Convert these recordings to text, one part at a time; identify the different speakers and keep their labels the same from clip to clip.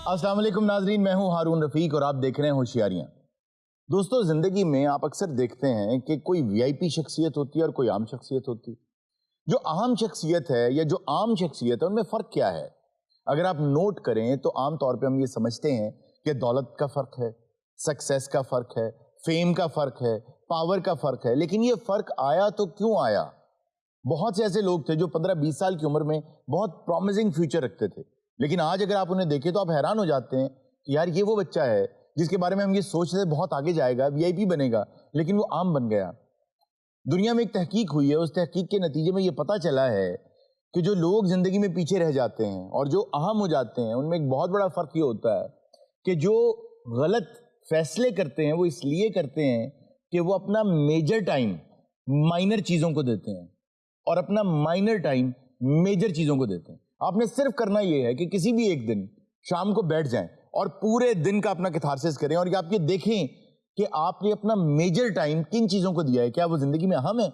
Speaker 1: अस्सलाम वालेकुम नाजरीन, मैं हूं हारून रफीक और आप देख रहे हैं होशियारियां। दोस्तों, जिंदगी में आप अक्सर देखते हैं कि कोई वीआईपी शख्सियत होती है और कोई आम शख्सियत होती है। जो अहम शख्सियत है या जो आम शख्सियत है, उनमें फ़र्क क्या है? अगर आप नोट करें तो आम तौर पे हम ये समझते हैं कि दौलत का फ़र्क है, सक्सेस का फ़र्क है, फेम का फ़र्क है, पावर का फ़र्क है। लेकिन ये फ़र्क आया तो क्यों आया? बहुत से ऐसे लोग थे जो 15-20 साल की उम्र में बहुत प्रॉमिसिंग फ्यूचर रखते थे, लेकिन आज अगर आप उन्हें देखें तो आप हैरान हो जाते हैं कि यार ये वो बच्चा है जिसके बारे में हम ये सोचते थे बहुत आगे जाएगा, वीआईपी बनेगा, लेकिन वो आम बन गया। दुनिया में एक तहकीक हुई है, उस तहकीक के नतीजे में ये पता चला है कि जो लोग जिंदगी में पीछे रह जाते हैं और जो अहम हो जाते हैं, उनमें एक बहुत बड़ा फर्क ये होता है कि जो गलत फैसले करते हैं वो इसलिए करते हैं कि वो अपना मेजर टाइम माइनर चीजों को देते हैं और अपना माइनर टाइम मेजर चीजों को देते हैं। आपने सिर्फ करना यह है कि किसी भी एक दिन शाम को बैठ जाएं और पूरे दिन का अपना कैथारसिस करें और आप ये देखें कि आपने अपना मेजर टाइम किन चीजों को दिया है। क्या वो जिंदगी में अहम है?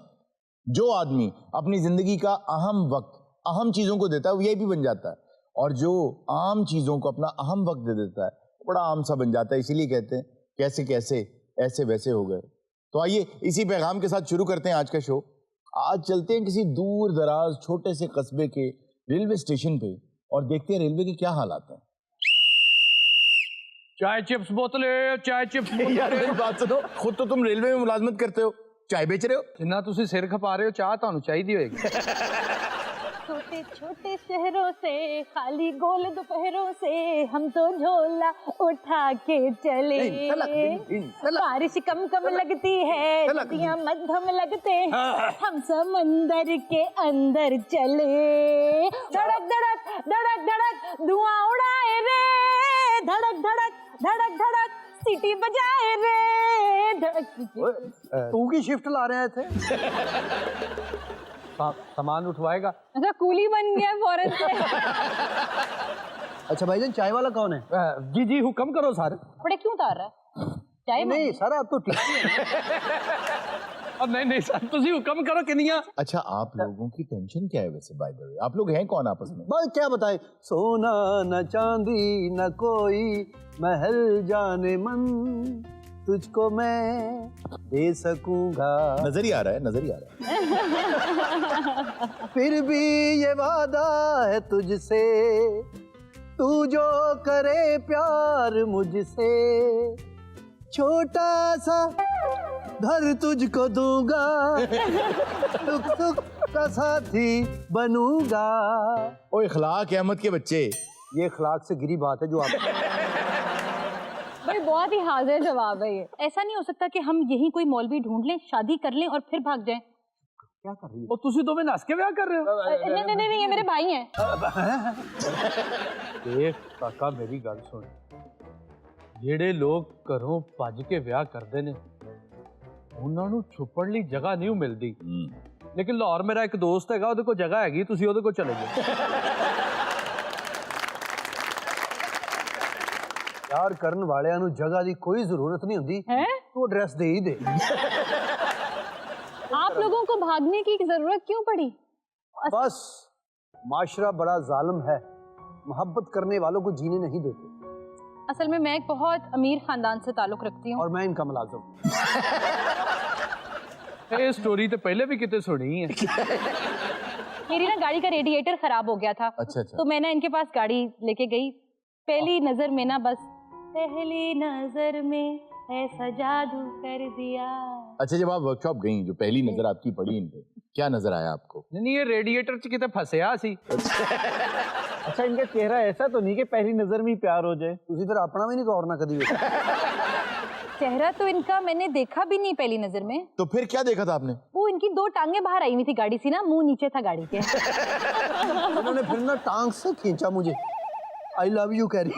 Speaker 1: जो आदमी अपनी जिंदगी का अहम वक्त अहम चीजों को देता है वो वीआईपी बन जाता है, और जो आम चीजों को अपना अहम वक्त दे देता है बड़ा आम सा बन जाता है। इसीलिए कहते हैं कैसे कैसे ऐसे वैसे हो गए। तो आइए इसी पैगाम के साथ शुरू करते हैं आज का शो। आज चलते हैं किसी दूर दराज छोटे से कस्बे के रेलवे स्टेशन पे और देखते हैं रेलवे के क्या हालात हैं।
Speaker 2: चाय चिप्स बोतले, चाय चिप्स
Speaker 1: यार मेरी बात सुनो, खुद तो तुम रेलवे में मुलाजमत करते हो, चाय बेच रहे हो।
Speaker 2: जिन्ना तुसी सिर खपा रहे हो, चाह तानू चाहिदी होएगी।
Speaker 3: छोटे छोटे शहरों से खाली गोल दोपहरों से हम तो झोला उठा के चले। बारिश कम कम लगती है, नदियां मध्यम लगते हैं, हम समंदर के अंदर चले। धड़क धड़क धड़क धड़क धुआं उड़ाए रे, धड़क धड़क धड़क धड़क सीटी बजाए रे। धड़क
Speaker 2: तू की शिफ्ट ला रहे थे? सामान उठवाएगा।
Speaker 3: अच्छा, कूली बन गया फौरन से।
Speaker 4: अच्छा भाईजान, चाय वाला कौन है?
Speaker 2: जी जी हुक्म करो सर।
Speaker 3: बड़े क्यों उतार रहा है चाय?
Speaker 4: नहीं सर, आप तो ठीक है।
Speaker 2: अब नहीं सर, तुसी हुक्म करो किनिया।
Speaker 1: अच्छा, आप लोगों की टेंशन क्या है वैसे? बाय द वे, आप लोग हैं कौन आपस में?
Speaker 4: बस क्या बताए, सोना न चांदी न कोई महल जाने मन, तुझको मैं दे सकूंगा।
Speaker 1: नजर ही आ रहा है, नजर ही आ रहा है।
Speaker 4: फिर भी ये वादा है तुझसे, तू जो करे प्यार मुझसे, छोटा सा घर तुझको दूंगा, सुख सुख का साथी बनूंगा।
Speaker 1: ओ इखलाक अहमद के बच्चे,
Speaker 4: ये इखलाक से गिरी बात है जो आप।
Speaker 3: भाई बहुत ही हाजिर जवाब है ये। ऐसा नहीं हो सकता कि हम यही कोई मौलवी ढूंढ लें, शादी कर लें और फिर भाग जाएं।
Speaker 4: क्या कर रही है?
Speaker 2: और तुसी दो में नस के ब्याह कर रहे हो?
Speaker 3: नहीं नहीं नहीं, ये मेरे भाई हैं।
Speaker 2: देख काका, मेरी गल सुन, जेड़े लोग घरों भज के ब्याह करते ने ਉਹਨਾਂ ਨੂੰ ਛੁਪਣ ਲਈ ਜਗ੍ਹਾ ਨਹੀਂ ਮਿਲਦੀ। लेकिन लाहौर मेरा एक दोस्त हैगा, ਉਹਦੇ ਕੋਲ जगह हैगी, ਤੁਸੀਂ ਉਹਦੇ ਕੋਲ चले जाओ।
Speaker 4: यार ਕਰਨ ਵਾਲਿਆਂ ਨੂੰ ਜਗ੍ਹਾ ਦੀ ਕੋਈ ਜ਼ਰੂਰਤ नहीं ਹੁੰਦੀ, तू एड्रेस दे ही दे।
Speaker 3: आप लोगों को भागने की जरूरत क्यों पड़ी?
Speaker 4: बस माशरा बड़ा जालिम है, मोहब्बत करने वालों को जीने नहीं देते।
Speaker 3: असल में मैं एक बहुत अमीर खानदान से ताल्लुक रखती हूँ
Speaker 4: और मैं इनका मुलाजिम।
Speaker 2: ये स्टोरी तो पहले भी कितने सुनी है।
Speaker 3: मेरी ना गाड़ी का रेडिएटर खराब हो गया था।
Speaker 1: अच्छा।
Speaker 3: तो मैं ना इनके पास गाड़ी लेके गई। पहली नजर में ना, बस पहली नजर में ऐसा जादू कर दिया।
Speaker 1: अच्छा, जब आप वर्कशॉप गई, जो पहली नजर आपकी पड़ी इन पे, क्या नजर आया आपको?
Speaker 2: नहीं, ये रेडिएटर च किते फसया सी।
Speaker 4: अच्छा, इनका चेहरा ऐसा तो नहीं कि पहली नजर में ही प्यार हो जाए? तुसी फिर अपना भी नहीं गौर ना कदी।
Speaker 3: चेहरा तो इनका मैंने देखा भी नहीं पहली नजर में।
Speaker 1: तो फिर क्या देखा था आपने?
Speaker 3: वो इनकी दो टांगे बाहर आई हुई थी गाड़ी से ना, मुंह नीचे था गाड़ी के।
Speaker 4: उन्होंने फिर ना टांग से खींचा मुझे, आई लव यू कह रही।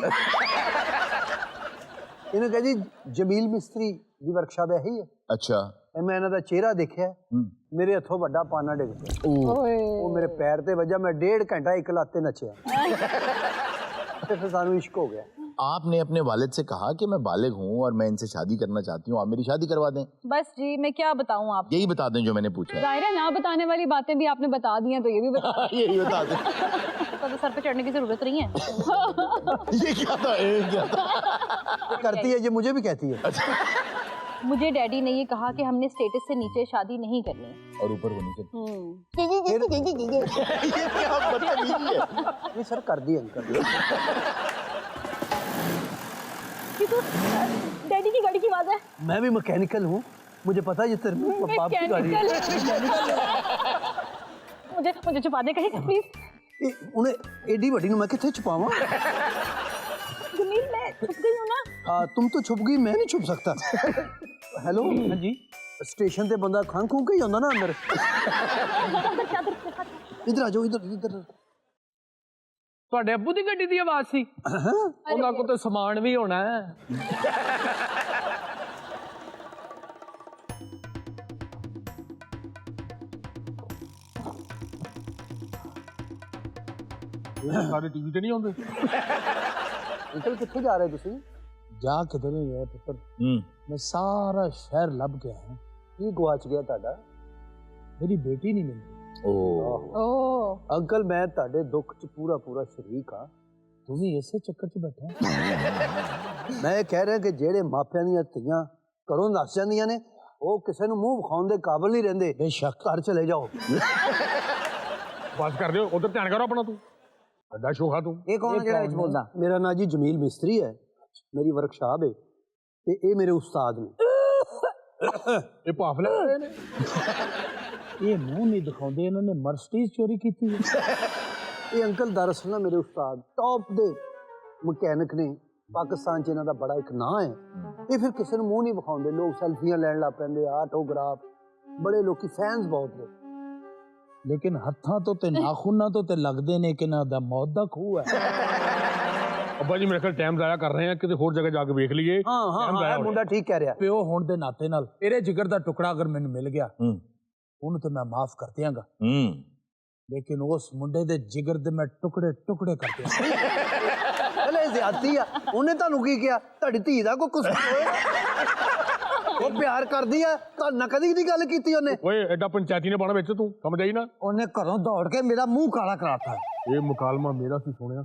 Speaker 4: इन्हें कह दी जमील मिस्त्री दी वर्कशॉप है ही है।
Speaker 1: अच्छा।
Speaker 4: मैं इन्हां दा चेहरा देखा, मेरे हथों बड़ा पाना डिग पिया। वो मेरे पैर ते वजह, मैं 1.5 घंटा एक लाते नचिया। फिर सानू इश्क हो गया।
Speaker 1: आपने अपने वालिद से कहा कि मैं बालिग हूँ और मैं इनसे शादी करना चाहती हूँ, आप मेरी शादी करवा दें?
Speaker 3: बस जी, मैं क्या बताऊँ आप?
Speaker 1: यही बता दें जो मैंने पूछा।
Speaker 3: जाहिर है ना बताने वाली बातें भी आपने बता दी हैं, तो ये भी बता
Speaker 1: यही बता दें।
Speaker 3: होता तो सर पे चढ़ने की जरूरत नहीं है।
Speaker 1: ये क्या था, ये क्या था?
Speaker 4: करती है, ये मुझे भी कहती है।
Speaker 3: मुझे डैडी ने ये कहा कि हमने स्टेटस से नीचे शादी नहीं करनी।
Speaker 1: और ऊपर होनी चाहिए।
Speaker 3: ये
Speaker 1: क्या बदतमीजी है?
Speaker 4: ये सर कर दी अंकल।
Speaker 3: तो डैडी की गाड़ी की आवाज है।
Speaker 4: मैं भी मैकेनिकल हूँ, मुझे पता है ये तेरे बाप की गाड़ी है।
Speaker 3: मुझे छुपा दे कहीं प्लीज।
Speaker 4: उन्हें एडी वड्डी नु मैं किथे छुपावां?
Speaker 3: जमील मैं छुप गई हूं ना।
Speaker 4: तुम तो छुप गई, मैं नहीं छुप सकता। हेलो
Speaker 2: हाँ जी,
Speaker 4: स्टेशन ते बंदा खां खूं के ही होंदा ना अंदर। इधर आ जाओ, इधर इधर।
Speaker 2: ਤੁਹਾਡੇ ਅੱਬੂ ਦੀ ਗੱਡੀ ਦੀ ਆਵਾਜ਼ ਸੀ। ਉਹਨਾਂ ਕੋਲ ਤਾਂ ਸਮਾਨ ਵੀ ਹੋਣਾ ਹੈ। ਸਾਰੇ ਟੀਵੀ ਤੇ ਨਹੀਂ ਆਉਂਦੇ।
Speaker 4: अंकल किथे जा रहे तुसी?
Speaker 5: जा किधर नहीं गया पुत्र, मैं सारा शहर लब गया हूँ,
Speaker 4: की गवाच गया ताड़ा?
Speaker 5: मेरी बेटी नहीं मिलती।
Speaker 3: ओह
Speaker 4: अंकल मैं ताड़े दुख च पूरा पूरा शरीक हां।
Speaker 5: तू भी ऐसे चक्कर च बैठा है?
Speaker 4: मैं कह रहा कि जेड़े मापियां दी धीयां घरों नस जांदियां ने, ਉਹ ਕਿਸੇ ਨੂੰ ਮੂੰਹ ਵਿਖਾਉਣ ਦੇ ਕਾਬਿਲ ਨਹੀਂ ਰਹਿੰਦੇ।
Speaker 5: बेशक
Speaker 4: ਘਰ ਚਲੇ ਜਾਓ।
Speaker 2: ਬਸ ਕਰ ਦਿਓ, ਉਧਰ ਧਿਆਨ ਕਰੋ ਆਪਣਾ। ਤੂੰ ਵੱਡਾ ਸ਼ੋਖਾ ਤੂੰ।
Speaker 4: ਇਹ ਕੌਣ ਹੈ ਜਿਹੜਾ ਵਿੱਚ ਬੋਲਦਾ? ਮੇਰਾ ਨਾਂ ਜੀ ਜਮੀਲ ਮਿਸਤਰੀ ਹੈ, ਮੇਰੀ ਵਰਕਸ਼ਾਪ ਹੈ ਤੇ ਇਹ ਮੇਰੇ ਉਸਤਾਦ ਨੇ।
Speaker 2: ਇਹ ਭਾਫ ਲੈ ਰਹੇ ਨੇ।
Speaker 5: ये मुंह नहीं दिखाते, इन्होंने मर्सिडीज चोरी की थी।
Speaker 4: ਇਹ ਅੰਕਲ ਦਰਅਸਲ ਨਾ ਮੇਰੇ ਉਸਤਾਦ ਟੌਪ ਦੇ ਮਕੈਨਿਕ ਨੇ। ਪਾਕਿਸਤਾਨ 'ਚ ਇਹਨਾਂ ਦਾ ਬੜਾ ਇੱਕ ਨਾਂ ਹੈ। ਇਹ ਫਿਰ ਕਿਸੇ ਨੂੰ ਮੂੰਹ ਨਹੀਂ ਵਿਖਾਉਂਦੇ, ਲੋਕ ਸੈਲਫੀਆਂ ਲੈਣ ਲੱਗ ਪੈਂਦੇ, ਆਟੋਗ੍ਰਾਫ, ਬੜੇ ਲੋਕੀ ਫੈਨਸ ਬਹੁਤ ਨੇ।
Speaker 5: लेकिन हत्थां तो ते नाखूनां तो ते लगदे ने कि ना दा मौत दा खूह है।
Speaker 2: ਅੱਬਾ ਜੀ ਮੇਰੇ ਖਿਆਲ ਟਾਈਮ ਜ਼ਾਇਆ ਕਰ ਰਹੇ ਆ, ਕਿਤੇ ਹੋਰ ਜਗ੍ਹਾ ਜਾ ਕੇ ਵੇਖ ਲਈਏ।
Speaker 4: ਹਾਂ ਹਾਂ
Speaker 2: Time
Speaker 4: ਹਾਂ,
Speaker 2: ਜ਼ਾਇਆ
Speaker 4: ਇਹ ਮੁੰਡਾ ਠੀਕ ਕਹਿ ਰਿਹਾ।
Speaker 5: प्यो होने दे नाते नाल तेरे जिगर दा टुकड़ा अगर मैनू मिल गया ਉਹਨੂੰ ਤੇ ਮੈਂ ਮਾਫ ਕਰ ਦਿਆਂਗਾ, ਲੇਕਿਨ ਉਸ ਮੁੰਡੇ ਦੇ ਜਿਗਰ ਦੇ ਮੈਂ ਟੁਕੜੇ ਟੁਕੜੇ ਕਰ ਦਿਆਂਗਾ।
Speaker 4: ਚਲੇ ਜ਼ਿਆਦਤੀ ਆ। ਉਹਨੇ ਤੁਹਾਨੂੰ ਕੀ ਕਿਹਾ? ਤੁਹਾਡੀ ਧੀ ਦਾ ਕੋਈ ਕਸੂਰ ਹੋਇਆ? ਉਹ ਪਿਆਰ ਕਰਦੀ ਆ, ਤੁਹਾਨੂੰ ਕਦੀ ਦੀ ਗੱਲ ਕੀਤੀ ਉਹਨੇ?
Speaker 2: ਓਏ ਐਡਾ ਪੰਚਾਇਤੀ ਨੇ ਪਾਣਾ ਵਿੱਚ, ਤੂੰ ਸਮਝ ਆਈ ਨਾ।
Speaker 4: ਉਹਨੇ ਘਰੋਂ ਦੌੜ ਕੇ ਮੇਰਾ ਮੂੰਹ ਕਾਲਾ ਕਰਾਤਾ।
Speaker 2: ਇਹ ਮੁਕਾਲਮਾ ਮੇਰਾ ਸੀ ਸੋਹਣਿਆ।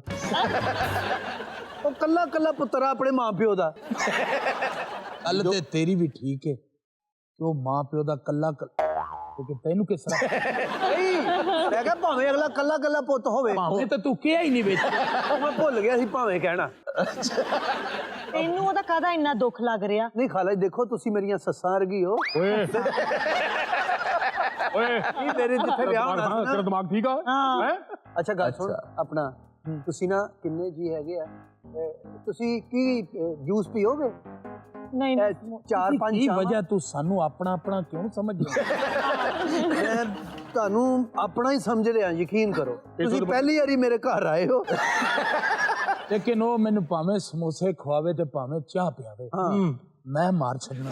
Speaker 4: ਉਹ ਕੱਲਾ ਕੱਲਾ ਪੁੱਤਰ ਆ ਆਪਣੇ ਮਾਂ ਪਿਓ ਦਾ।
Speaker 5: ਗੱਲ ਤੇ ਤੇਰੀ ਵੀ ਠੀਕ ਹੈ ਕਿ ਉਹ ਮਾਂ ਪਿਓ ਦਾ ਕੱਲਾ ਕਿ ਤੈਨੂੰ ਕਿਸ ਤਰ੍ਹਾਂ
Speaker 4: ਮੈਂ ਕਿਹਾ ਭਾਵੇਂ ਅਗਲਾ ਕੱਲਾ ਕੱਲਾ ਪੁੱਤ ਹੋਵੇ,
Speaker 5: ਭਾਵੇਂ ਤਾਂ ਤੂੰ ਕਿਹਾ ਹੀ ਨਹੀਂ ਵਿੱਚ।
Speaker 4: ਉਹ ਮੈਂ ਭੁੱਲ ਗਿਆ ਸੀ ਭਾਵੇਂ ਕਹਿਣਾ।
Speaker 3: ਤੈਨੂੰ ਉਹਦਾ ਕਾਹਦਾ ਇੰਨਾ ਦੁੱਖ ਲੱਗ ਰਿਹਾ?
Speaker 4: ਨਹੀਂ ਖਾਲਾ ਜੀ, ਦੇਖੋ ਤੁਸੀਂ ਮੇਰੀਆਂ ਸੱਸਾਂ ਵਰਗੀ ਹੋ।
Speaker 2: ਓਏ ਓਏ
Speaker 4: ਕੀ ਮੇਰੇ ਜਿੱਥੇ ਵਿਆਹ ਹੋਣਾ ਸੀ
Speaker 2: ਤੇਰਾ
Speaker 4: ਨਾ।
Speaker 2: ਦਿਮਾਗ ਠੀਕ ਆ ਹੈ?
Speaker 4: ਅੱਛਾ ਗੱਲ ਸੁਣ ਆਪਣਾ, ਤੁਸੀਂ ਨਾ ਕਿੰਨੇ ਜੀ ਹੈਗੇ ਆ? ਤੁਸੀਂ ਕੀ ਜੂਸ ਪੀਓਗੇ?
Speaker 3: ਨਹੀਂ
Speaker 4: ਚਾਰ ਪੰਜ
Speaker 5: ਕੀ ਵਜ੍ਹਾ ਤੂੰ ਸਾਨੂੰ ਆਪਣਾ ਆਪਣਾ ਕਿਉਂ ਸਮਝ ਰਿਹਾ?
Speaker 4: ਮੈਂ ਤੁਹਾਨੂੰ ਆਪਣਾ ਹੀ ਸਮਝ ਰਿਹਾ, ਯਕੀਨ ਕਰੋ। ਤੁਸੀਂ ਪਹਿਲੀ ਵਾਰੀ ਮੇਰੇ ਘਰ ਆਏ ਹੋ।
Speaker 5: ਲੇਕਿਨ ਉਹ ਮੈਨੂੰ ਭਾਵੇਂ ਸਮੋਸੇ ਖਵਾਵੇ ਤੇ ਭਾਵੇਂ ਚਾਹ ਪਿਆਵੇ, ਮੈਂ ਮਾਰ ਛੱਡਣਾ।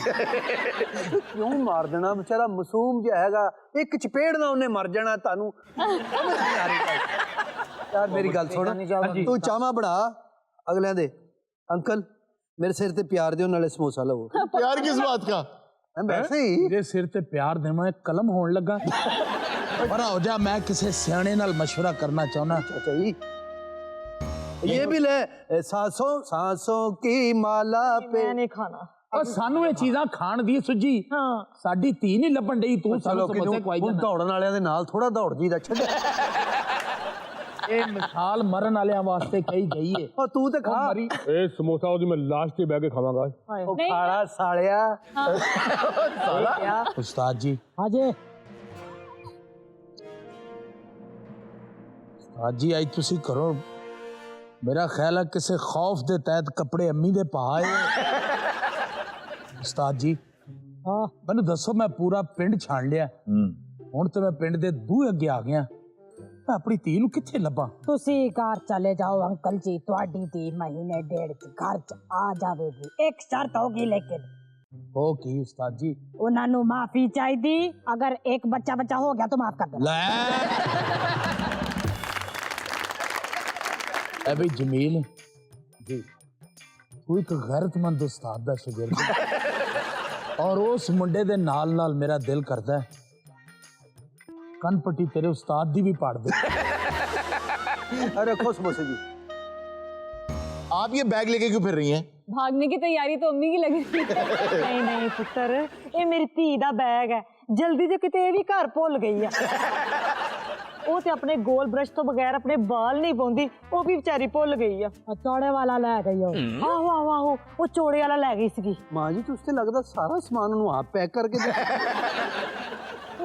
Speaker 4: ਕਿਉਂ ਮਾਰ ਦੇਣਾ? ਵਿਚਾਰਾ ਮਾਸੂਮ ਜਿਹਾ ਹੈਗਾ, ਇੱਕ ਚਪੇੜ ਨਾਲ ਉਹਨੇ ਮਰ ਜਾਣਾ। ਤੁਹਾਨੂੰ ਯਾਰ ਮੇਰੀ ਗੱਲ ਸੁਣ, ਤੂੰ ਚਾਹਾਂ ਬਣਾ ਅਗਲਿਆਂ ਦੇ। ਅੰਕਲ मेरे सिर ते प्यार दो, नाले समोसा लो।
Speaker 1: प्यार किस बात का?
Speaker 4: वैसे ही
Speaker 5: मेरे सिर ते प्यार देवा कलम होने लगा। पर हो जा, मैं किसी सियाने नाल मशवरा करना चाहना।
Speaker 4: अच्छा जी, ये भी ले, सांसों सांसों की माला पे।
Speaker 3: मैं नहीं खाना।
Speaker 5: और सानू ये चीज़ां खाण दी सुजी।
Speaker 3: हाँ
Speaker 5: साडी धी नहीं लभन डई, तू सानू समोसे खवाई
Speaker 4: ਹੁਣ
Speaker 5: जाना।
Speaker 4: ਦੌੜਨ ਵਾਲਿਆਂ ਦੇ ਨਾਲ ਥੋੜਾ ਦੌੜ ਜੀਦਾ ਛੱਡ।
Speaker 5: ये मिसाल मरन वालियां वास्ते कही गई है।
Speaker 4: ਉਹ ਤੂੰ ਤੇ ਖਾ।
Speaker 2: ਇਹ ਸਮੋਸਾ ਉਹਦੀ ਮੈਂ ਲਾਸਟ ਤੇ ਬਹਿ ਕੇ ਖਾਵਾਂਗਾ।
Speaker 4: ਉਹ ਖਾਲਾ ਸਾਲਿਆ।
Speaker 5: उस्ताद जी हाँ जी, उस्ताद जी आज तुसी करो, मेरा ख्याल है किसी खौफ दे तहत कपड़े अम्मी दे पाए। उस्ताद जी हाँ मैनू दसो, मैं पूरा पिंड छान लिया, हुण ते मैं पिंड दे दूहे अगे आ गया, मैं अपनी धी नूं कित्थे लभां?
Speaker 6: तुसी घर चले जाओ अंकल जी, तुहाडी धी महीने डेढ़ च घर च आ जावेगी। एक शर्त होगी लेकिन।
Speaker 5: हो की उस्ताद जी?
Speaker 6: उन्हां नूं माफी चाहिदी, अगर एक बच्चा बच्चा हो गया तो माफ कर देना।
Speaker 5: ले ए भाई जमील जी, तू एक गैरतमंद उस्ताद दा शागिर्द और उस मुंडे दे नाल नाल मेरा दिल करदा है कन पट्टी तेरे उस्ताद दी भी पाड़ दे।
Speaker 4: अरे रखो समोसे जी।
Speaker 1: आप ये बैग लेके क्यों फिर रही हैं?
Speaker 3: भागने की तैयारी तो अम्मी की लग रही है। नहीं नहीं पुत्र, ये मेरी धी दा बैग है, जल्दी जो किते भी घर भुल गई है। ਉਹ ਤੇ ਆਪਣੇ ਗੋਲ ਬ੍ਰਸ਼ ਤੋਂ ਬਗੈਰ ਆਪਣੇ ਵਾਲ ਨਹੀਂ ਪਾਉਂਦੀ, ਉਹ ਵੀ ਵਿਚਾਰੀ ਭੁੱਲ ਗਈ ਆ।
Speaker 6: चौड़े वाला ले गई हो।
Speaker 3: ਆਹੋ ਆਹੋ ਆਹੋ, ਉਹ ਚੋੜੇ ਵਾਲਾ ਲੈ ਗਈ ਸੀਗੀ।
Speaker 4: ਮਾਂ ਜੀ ਤੁਸੀਂ ਤੇ ਲੱਗਦਾ ਸਾਰਾ ਸਮਾਨ ਉਹਨੂੰ ਆਪ ਪੈਕ ਕਰਕੇ ਦੇ।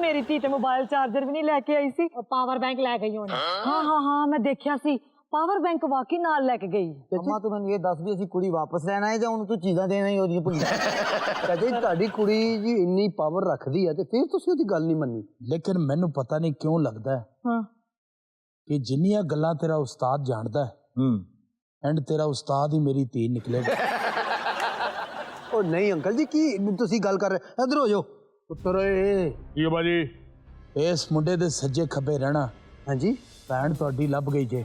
Speaker 3: ਮੇਰੀ ਧੀ ਤੇ ਮੋਬਾਈਲ ਚਾਰਜਰ ਵੀ ਨਹੀਂ ਲੈ ਕੇ ਆਈ ਸੀ।
Speaker 6: पावर बैंक ले गई हो।
Speaker 3: ਹਾਂ ਹਾਂ ਹਾਂ, ਮੈਂ ਦੇਖਿਆ ਸੀ, ਪਾਵਰ ਬੈਂਕ ਵਾਕਈ ਨਾਲ ਲੈ ਕੇ ਗਈ।
Speaker 7: ਅੰਮਾ ਤੂੰ ਮੈਨੂੰ ਇਹ ਦੱਸ ਵੀ ਅਸੀਂ ਕੁੜੀ ਵਾਪਸ ਲੈਣਾ ਹੈ ਜਾਂ ਉਹਨੂੰ ਤੂੰ ਚੀਜ਼ਾਂ ਦੇਣਾ ਹੀ ਉਹਦੀਆਂ ਭੁੱਲ
Speaker 4: ਕਦੇ ਤੁਹਾਡੀ ਕੁੜੀ ਜੀ ਇੰਨੀ ਪਾਵਰ ਰੱਖਦੀ ਹੈ ਤੇ ਫਿਰ ਤੁਸੀਂ ਉਹਦੀ ਗੱਲ ਨਹੀਂ ਮੰਨੀ।
Speaker 5: ਲੇਕਿਨ ਮੈਨੂੰ ਪਤਾ ਨਹੀਂ ਕਿਉਂ ਲੱਗਦਾ ਹੈ
Speaker 3: ਹਾਂ
Speaker 5: ਕਿ ਜਿੰਨੀਆਂ ਗੱਲਾਂ ਤੇਰਾ ਉਸਤਾਦ ਜਾਣਦਾ ਹੈ ਐਂਡ ਤੇਰਾ ਉਸਤਾਦ ਹੀ ਮੇਰੀ ਧੀ ਨਿਕਲੇਗਾ।
Speaker 4: ਉਹ ਨਹੀਂ ਅੰਕਲ ਜੀ, ਕੀ ਤੁਸੀਂ ਗੱਲ ਕਰ ਰਹੇ? ਇੱਧਰ ਹੋ ਜਾਓ।
Speaker 5: ਪੁੱਤਰ ਏ
Speaker 2: ਕੀ ਬਾਜੀ?
Speaker 5: ਇਸ ਮੁੰਡੇ ਦੇ ਸੱਜੇ ਖੱਬੇ ਰਹਿਣਾ।
Speaker 4: ਹਾਂਜੀ
Speaker 5: ਭੈਣ ਤੁਹਾਡੀ ਲੱਭ ਗਈ ਜੇ।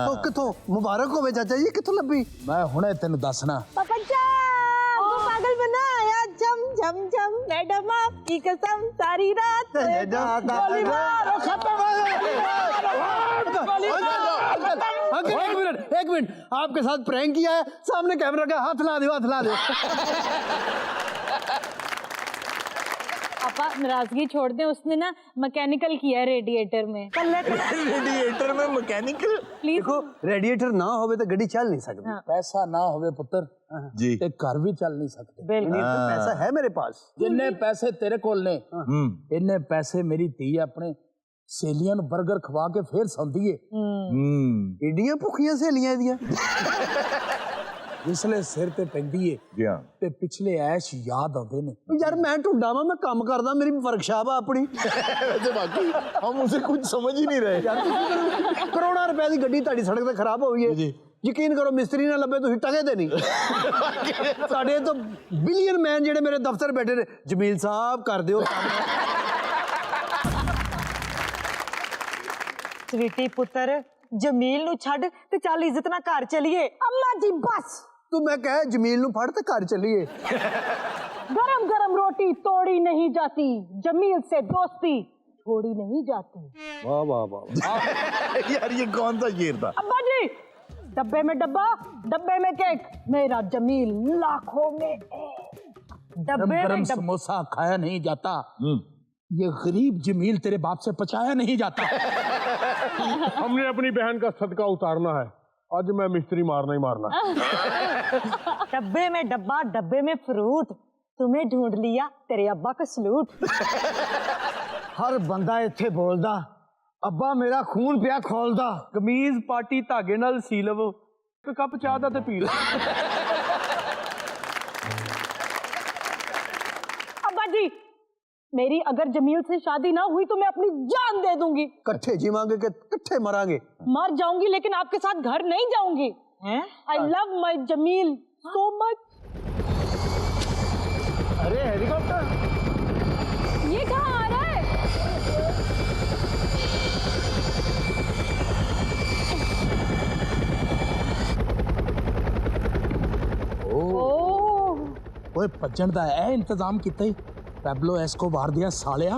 Speaker 4: ਉਹ ਕਿੱਥੋਂ? ਮੁਬਾਰਕ ਹੋਵੇ ਚਾਚਾ ਜੀ, ਕਿੱਥੋਂ ਲੱਭੀ?
Speaker 5: ਮੈਂ ਹੁਣੇ ਤੈਨੂੰ ਦੱਸਣਾ।
Speaker 3: पपच्चा वो पागल बनाया झम झम झम, मैडम आपकी कसम सारी रात गोली मारो खत्म।
Speaker 4: एक मिनट, आपके साथ प्रैंक किया है, सामने कैमरा का हाथ ला दो, हाथ ला दो।
Speaker 3: पापा नाराजगी छोड़ दे, उसने ना मैकेनिकल किया है रेडिएटर में।
Speaker 1: रेडिएटर में मैकेनिकल?
Speaker 3: प्लीज
Speaker 4: देखो रेडिएटर ना होवे तो गड्डी चल नहीं सकती।
Speaker 5: ਪੈਸਾ ਨਾ ਹੋਵੇ ਪੁੱਤਰ
Speaker 1: जी
Speaker 5: ਤੇ ਘਰ ਵੀ ਚੱਲ ਨਹੀਂ ਸਕਦੇ।
Speaker 4: बिल्कुल पैसा है मेरे पास।
Speaker 5: ਜਿੰਨੇ ਪੈਸੇ ਤੇਰੇ ਕੋਲ ਨੇ ਇੰਨੇ ਪੈਸੇ ਮੇਰੀ ਧੀ ਆਪਣੇ ਸਹੇਲੀਆਂ ਨੂੰ 버ਗਰ ਖਵਾ ਕੇ ਫੇਰ ਸੌਂਦੀ ਏ।
Speaker 4: एडियां भुखियां सहेलियां एदियां।
Speaker 5: ਜਿਸਲੇ ਸਿਰ ਤੇ ਪੈਂਦੀ ਏ
Speaker 1: जी हाँ।
Speaker 5: ਤੇ ਪਿਛਲੇ ਐਸ਼ ਯਾਦ ਆਉਂਦੇ ਨੇ।
Speaker 4: यार मैं ढूंढा मैं काम करदा, मेरी वर्कशॉप है अपनी।
Speaker 1: वैसे बाकी हम उसे कुछ समझ ही नहीं रहे।
Speaker 4: यार करोड़ों रुपए की गड्डी ताड़ी सड़क ते खराब हो गई है, यकीन करो मिस्त्री ना लभे तुसीं टके दे नहीं। साडे तो बिलियन मैन जेडे मेरे दफ्तर बैठे ने, जमील साहब कर दियो।
Speaker 3: स्वीटी पुत्र, जमील नु छड़ ते चल इज्जत ना घर चलिए।
Speaker 6: अम्मा जी बस,
Speaker 4: तू मैं कह जमील नु फड़ ते घर चलिए।
Speaker 6: गरम गरम रोटी तोड़ी नहीं जाती, जमील से दोस्ती छोड़ी नहीं जाती।
Speaker 4: वाह वाह वाह।
Speaker 1: यार ये कौन सा शेर था?
Speaker 6: अम्मा जी, डब्बे में डब्बा, डब्बे में केक, मेरा जमील लाखों में एक।
Speaker 3: डब्बे में
Speaker 5: गरम समोसा खाया नहीं जाता, ये गरीब जमील तेरे बाप से पचाया नहीं जाता।
Speaker 2: हमने अपनी बहन का सदका उतारना है, आज मैं मिस्त्री मारना ही मारना।
Speaker 3: डब्बे में डब्बा, डब्बे में फ्रूट, तुम्हें ढूंढ लिया तेरे अब्बा का सलूट।
Speaker 7: ਹਰ ਬੰਦਾ ਇੱਥੇ ਬੋਲਦਾ ਅੱਬਾ ਮੇਰਾ ਖੂਨ ਪਿਆ ਖੋਲਦਾ।
Speaker 2: ਕਮੀਜ਼ ਪਾਟੀ ਧਾਗੇ ਨਾਲ ਸੀ ਲਵੋ, ਇੱਕ ਕੱਪ ਚਾਹ ਦਾ ਤੇ ਪੀ ਲਓ।
Speaker 6: अब्बा जी, मेरी अगर जमील से शादी ना हुई तो मैं अपनी जान दे दूंगी।
Speaker 4: कट्ठे जीवांगे के कट्ठे मरांगे।
Speaker 6: मर जाऊंगी लेकिन आपके साथ घर नहीं जाऊंगी। I love my Jamil so much.
Speaker 7: अरे हेलीकॉप्टर
Speaker 6: ये कहाँ आ रहा है? ओह,
Speaker 5: ਓਏ ਭੱਜਣ ਦਾ ਇਹ ਇੰਤਜ਼ਾਮ ਕੀਤਾ ਹੀ ਪੈਬਲੋ ਐਸਕੋਬਾਰ ਦੀਆਂ ਸਾਲਿਆ।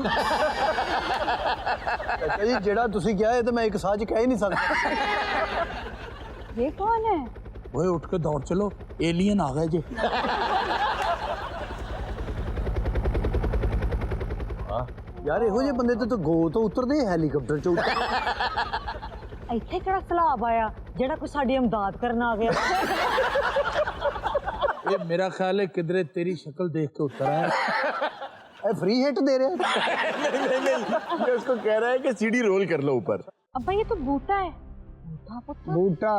Speaker 4: चाचा जी जेड़ा तुसी क्या है तो मैं एक साज कह ही नहीं सकता।
Speaker 6: ये कौन है?
Speaker 5: ਓਏ ਉੱਠ ਕੇ ਦੌੜ ਚਲੋ, ਏਲੀਅਨ ਆ ਗਏ ਜੇ।
Speaker 4: यार ਇਹੋ ਜਿਹੇ ਬੰਦੇ ਤੇ ਗੋ ਤੋਂ ਉਤਰਦੇ ਹੈਲੀਕਾਪਟਰ ਚੋਂ।
Speaker 3: ਇੱਥੇ ਕਿਹੜਾ ਸਲਾਬ ਆਇਆ ਜਿਹੜਾ ਕੋਈ ਸਾਡੀ ਇਮਦਾਦ ਕਰਨ ਆ ਗਿਆ।
Speaker 5: ਇਹ ਮੇਰਾ ਖਿਆਲ ਹੈ ਕਿਧਰੇ ਤੇਰੀ ਸ਼ਕਲ ਦੇਖ ਕੇ ਉਤਰ ਆਇਆ।
Speaker 4: ए फ्री हिट दे रहे हैं।
Speaker 1: नहीं मैं उसको कह रहा है कि सीढ़ी रोल कर लो ऊपर।
Speaker 3: अब्बा ये तो बूटा है। बूटा पुत्र।
Speaker 4: बूटा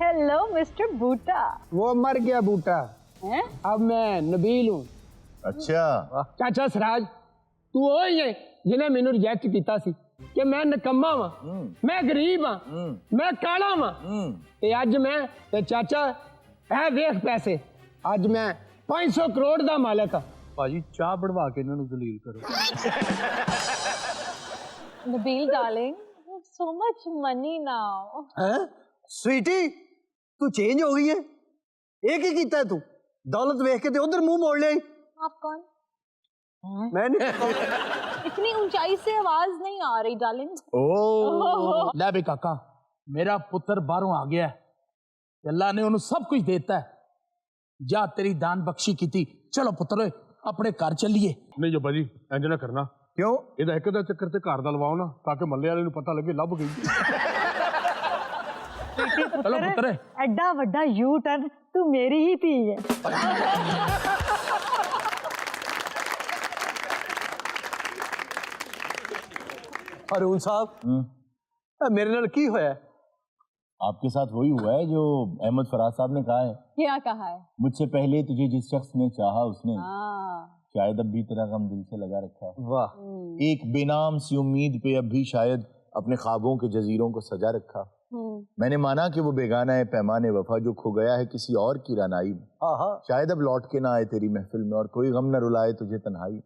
Speaker 3: हेलो मिस्टर बूटा।
Speaker 4: वो मर गया बूटा।
Speaker 3: हैं?
Speaker 4: अब मैं नबील हूँ।
Speaker 1: अच्छा
Speaker 8: ਚਾਚਾ ਸਰਾਜ ਤੂੰ ਉਹ ਹੀ ਹੈ ਜਿਹਨੇ ਮੈਨੂੰ ਰਿਜੈਕਟ ਕੀਤਾ ਸੀ ਕਿ ਮੈਂ ਨਕੰਮਾ ਵਾਂ, ਮੈਂ ਗਰੀਬ ਹਾਂ, ਮੈਂ ਕਾਲਾ ਵਾਂ ਤੇ ਅੱਜ ਮੈਂ ਤੇ ਚਾਚਾ ਇਹ ਵੇਖ ਪੈਸੇ, ਅੱਜ ਮੈਂ 500 ਕਰੋੜ ਦਾ ਮਾਲਕ ਹਾਂ।
Speaker 2: ਭਾਜੀ ਚਾਹ ਬਣਵਾ ਕੇ ਇਹਨਾਂ ਨੂੰ ਜ਼ਲੀਲ ਕਰੋ।
Speaker 3: Nabil darling, you have so much money now.
Speaker 4: हैं स्वीटी तू चेंज हो गई है। ये की कीता है तू? दौलत वेख के ते उधर मुंह मोड़ ले।
Speaker 3: आप कौन?
Speaker 4: मैं नहीं।
Speaker 3: इतनी ऊंचाई से आवाज नहीं आ रही डार्लिंग।
Speaker 1: ओ
Speaker 5: ਲੈ ਬੇ ਕਾਕਾ मेरा पुत्र बाहरों आ गया है, अल्लाह ने उन्हें सब कुछ देता है। जा तेरी दान बख्शी की थी, चलो पुत्र अपने घर चलिए।
Speaker 9: नहीं जो भाजी इंज ना करना।
Speaker 1: क्यों?
Speaker 9: ਇਹਦਾ ਇੱਕ ਦਾ ਚੱਕਰ ਤੇ ਘਰ ਦਾ ਲਵਾਓ ਨਾ ਤਾਂ ਕਿ ਮੱਲੇ ਵਾਲੇ ਨੂੰ ਪਤਾ ਲੱਗੇ ਲੱਭ ਗਈ।
Speaker 5: चलो पुत्र।
Speaker 3: एड्डा वड्डा यू टर्न तू मेरी ही थी है।
Speaker 4: हरून साहब मेरे नाल की होया?
Speaker 1: आपके साथ वही हुआ है जो अहमद फराज साहब ने कहा है।
Speaker 3: क्या कहा है?
Speaker 1: मुझसे पहले तुझे जिस शख्स ने चाहा उसने शायद अब भी तेरा गम दिल से लगा रखा है।
Speaker 4: वाह।
Speaker 1: एक बेनाम सी उम्मीद पे अब भी शायद अपने ख्वाबों के जजीरों को सजा रखा। मैंने माना कि वो बेगाना है पैमाने वफा जो खो गया है किसी और की रानाई में। शायद अब लौट के ना आए तेरी महफिल में और कोई गम न रुलाए तुझे तन्हाई।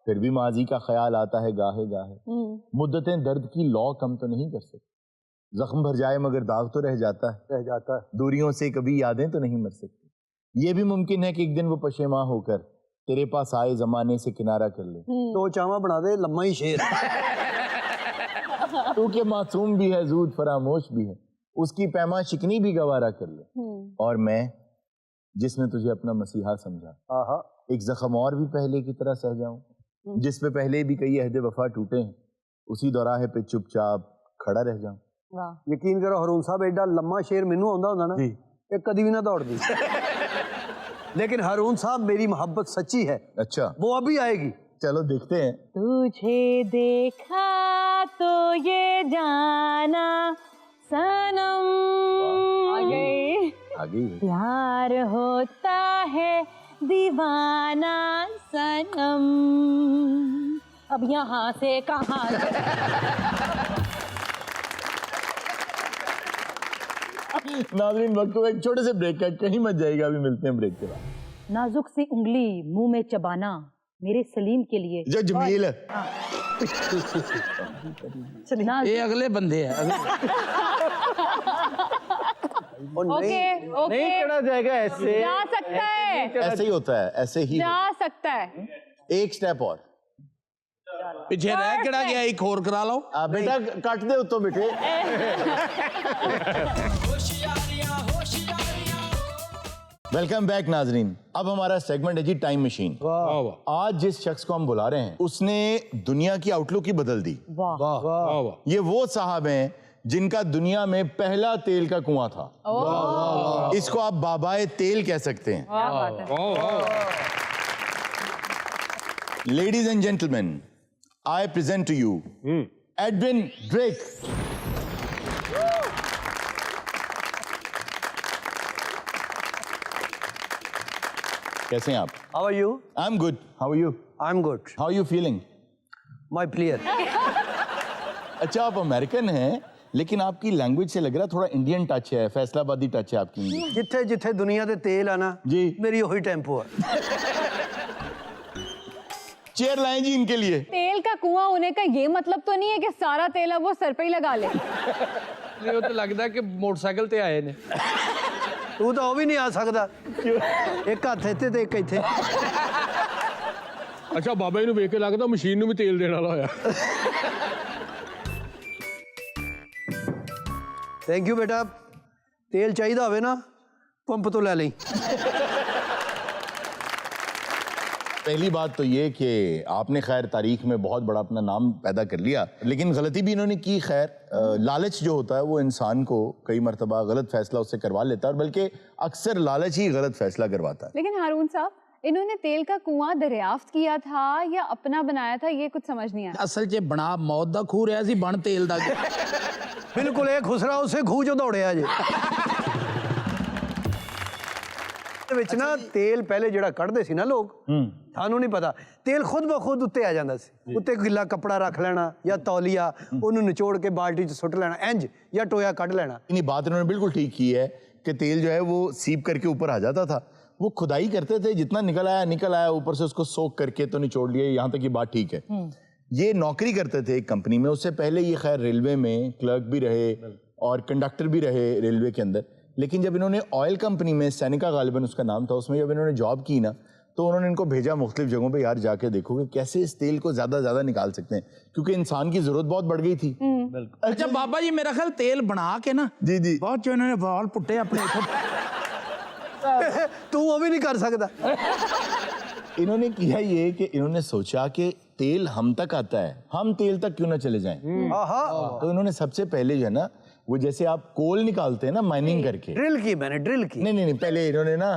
Speaker 1: फिर भी माजी का ख्याल आता है गाहे गाहे। मुद्दतें दर्द की लौ कम तो नहीं कर सकती। जख्म भर जाए मगर दाग तो रह जाता है। दूरियों से कभी यादें तो नहीं मर सकती। ये भी मुमकिन है कि एक दिन वो पशेमा होकर तेरे पास आए जमाने से किनारा कर ले।
Speaker 4: तो चावा बना दे लम्मा ही शेर।
Speaker 1: तू के मासूम भी है जूद फरामोश भी है, उसकी पैमा शिकनी भी गवारा कर ले। और मैं जिसने तुझे अपना मसीहा समझा एक जख्म और भी पहले की तरह सह जाऊं, जिस पे पहले भी कई अहदे वफा टूटे हैं उसी दौराहे पे चुपचाप खड़ा रह जाऊं।
Speaker 4: यकीन करो हरून साहब एडा लम्मा शेर मैनू आंदा होंदा ना ये कदी भी ना दौड़दी। लेकिन हरून साहब मेरी मोहब्बत सच्ची है।
Speaker 1: अच्छा
Speaker 4: वो अभी आएगी।
Speaker 1: चलो देखते हैं।
Speaker 3: तुझे देखा तो ये जाना सनम आ गई प्यार होता है दीवाना सनम। अब यहाँ से कहाँ
Speaker 1: नाज़रीन वक्त को एक छोटे से ब्रेक का, कहीं मत जाएगा, अभी मिलते हैं ब्रेक के बाद।
Speaker 6: नाजुक सी उंगली मुंह में चबाना मेरे सलीम के लिए
Speaker 1: जो जमील
Speaker 5: ये अगले बंदे हैं।
Speaker 3: ओके
Speaker 7: नहीं चढ़ा जाएगा ऐसे।
Speaker 3: जा सकता है,
Speaker 1: ऐसे ही होता है, ऐसे ही
Speaker 3: जा सकता है।
Speaker 1: एक स्टेप और
Speaker 5: पीछे रह केड़ा गया एक और करा लो।
Speaker 1: बेटा कट दे उत्तो बेटे। वेलकम बैक नाजरीन। अब हमारा सेगमेंट है जी टाइम मशीन। आज जिस शख्स को हम बुला रहे हैं उसने दुनिया की आउटलुक ही बदल दी। ये वो साहब हैं जिनका दुनिया में पहला तेल का कुआं था। इसको आप बाबाए तेल कह सकते हैं। Ladies and gentleman, I present to you Edwin Drake. कैसे हैं आप?
Speaker 4: How are you?
Speaker 1: I'm good. How are you?
Speaker 4: I'm good.
Speaker 1: How are you feeling?
Speaker 4: My player.
Speaker 1: अच्छा आप अमेरिकन हैं लेकिन आपकी लैंग्वेज से लग रहा है थोड़ा इंडियन टच है, फैसलाबादी टच है आपकी।
Speaker 4: जिथे जिथे दुनिया दे तेल आना
Speaker 1: जी
Speaker 4: मेरी वही टेम्पो है।
Speaker 1: चेयर लाएं जी इनके लिए।
Speaker 3: तेल का कुआं होने का ये मतलब तो नहीं है कि सारा तेल अब वो सर पे ही लगा ले।
Speaker 2: नहीं तो लगता है कि मोटरसाइकिल ते आए ने।
Speaker 4: तू तो वो भी नहीं आ सकता। एक हाथ इत्थे ते एक इत्थे।
Speaker 9: अच्छा बाबा जी ਨੂੰ ਵੇਖ ਕੇ ਲੱਗਦਾ ਮਸ਼ੀਨ ਨੂੰ ਵੀ ਤੇਲ ਦੇਣ ਵਾਲਾ ਹੋਇਆ।
Speaker 4: थैंक यू बेटा। तेल चाहिए होवे ना पंप तो ले लें।
Speaker 1: पहली बात तो ये कि आपने खैर तारीख में बहुत बड़ा अपना नाम पैदा कर लिया, लेकिन गलती भी इन्होंने की। खैर लालच जो होता है वो इंसान को कई मरतबा गलत फैसला उससे करवा लेता है और बल्कि अक्सर लालच ही गलत फैसला करवाता है।
Speaker 3: लेकिन हारून साहब इन्होंने तेल का कुआं दरियाफ्त किया था या अपना बनाया था, ये कुछ समझ नहीं आया।
Speaker 5: असल च बना मौत दा खूह रहा सी, बन तेल दा।
Speaker 4: बिल्कुल एक खुसरा उसे खूह जो दौड़िया जी। ਵਿੱਚ ਨਾ ਤੇਲ ਪਹਿਲੇ ਜਿਹੜਾ ਕੱਢਦੇ ਸੀ ਨਾ ਲੋਕ, ਤੁਹਾਨੂੰ ਨਹੀਂ ਪਤਾ, ਤੇਲ ਖੁਦ ਬ ਖੁਦ ਉੱਤੇ ਆ ਜਾਂਦਾ ਸੀ। ਉੱਤੇ ਗਿੱਲਾ ਕੱਪੜਾ ਰੱਖ ਲੈਣਾ ਜਾਂ ਤੌਲੀਆ, ਉਹਨੂੰ ਨਿਚੋੜ ਕੇ ਬਾਲਟੀ 'ਚ ਸੁੱਟ ਲੈਣਾ ਇੰਜ, ਜਾਂ ਟੋਇਆ ਕੱਢ ਲੈਣਾ।
Speaker 1: नहीं, बात इन्होंने बिल्कुल ठीक की है कि तेल जो है वो सीप करके ऊपर आ जाता था। वो खुदाई करते थे, जितना निकल आया ऊपर से उसको सोख करके तो निचोड़ लिया। यहाँ तक की बात ठीक है। ये नौकरी करते थे एक कंपनी में। उससे पहले ये खैर रेलवे में क्लर्क भी रहे और कंडक्टर भी रहे रेलवे के अंदर। लेकिन जब इन्होंने ऑयल कंपनी में, सैनिका गालिबन उसका नाम था, उसमें जब इन्होंने जॉब की ना तो उन्होंने इनको भेजा मुख्तलिफ जगहों पे, यार जाके देखो कि कैसे इस तेल को ज्यादा निकाल सकते हैं, क्योंकि इंसान की जरूरत बहुत बढ़ गई थी।
Speaker 5: अच्छा बाबा जी, मेरा ख्याल तेल बना के ना
Speaker 1: जी
Speaker 5: बहुत जो इन्होंने वाल पुट्टे अपने
Speaker 4: तू वो भी नहीं कर सकता।
Speaker 1: इन्होंने किया ये कि इन्होंने सोचा कि तेल हम तक आता है, हम तेल तक क्यों ना चले जाएं। तो इन्होंने सबसे पहले जो है ना, वो जैसे आप कोल निकालते हैं ना माइनिंग करके,
Speaker 4: ड्रिल की मैंने, ड्रिल की।
Speaker 1: नहीं पहले इन्होंने ना